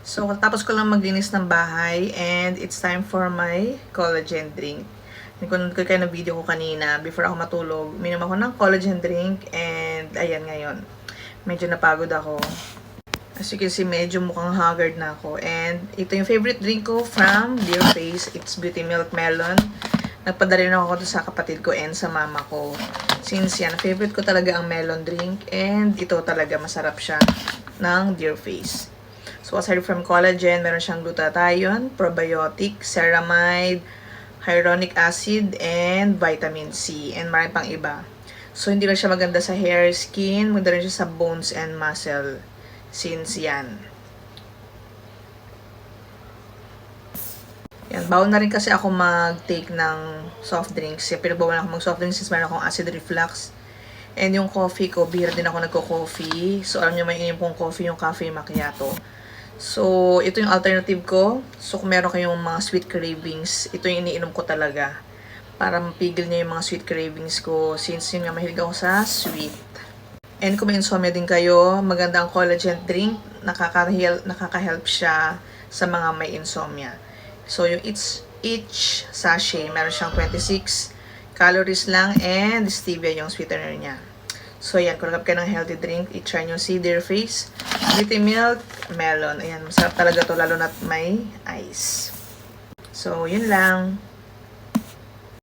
So, tapos ko lang maglinis ng bahay and it's time for my collagen drink. Nagkunod ko kayo na video ko kanina before ako matulog. Minom ako ng collagen drink and ayan ngayon. Medyo napagod ako. As you can see, medyo mukhang haggard na ako. And ito yung favorite drink ko from Dear Face. It's Beauty Milk Melon. Nagpadala rin ako sa kapatid ko and sa mama ko. Since yan, favorite ko talaga ang melon drink. And ito talaga, masarap siya ng Dear Face. So, aside from collagen, meron siyang glutathione, probiotic, ceramide, hyaluronic acid, and vitamin C. And marami pang iba. So, hindi lang siya maganda sa hair, skin, maganda rin siya sa bones and muscle. Since yan. Yan, bawal na rin kasi ako mag-take ng soft drinks. Pinagbawal ako mag-soft drinks since meron akong acid reflux. And yung coffee ko, bihira din ako nagko-coffee. So, alam niyo, may inyong pong coffee, yung cafe macchiato. So, ito yung alternative ko. So, kung meron kayong mga sweet cravings, ito yung iniinom ko talaga. Para mapigil niya yung mga sweet cravings ko. Since yun nga, mahilig ako sa sweet. And kung may insomnia din kayo, maganda ang collagen drink. Nakaka-help siya sa mga may insomnia. So, yung each sachet, meron siyang 26 calories lang and stevia yung sweetener niya. So, ayan, kung nagkap kayo ng healthy drink, i-try nyo si Dear Face Beauty Milk Melon. Ayan, masarap talaga to lalo na't may ice. So, yun lang.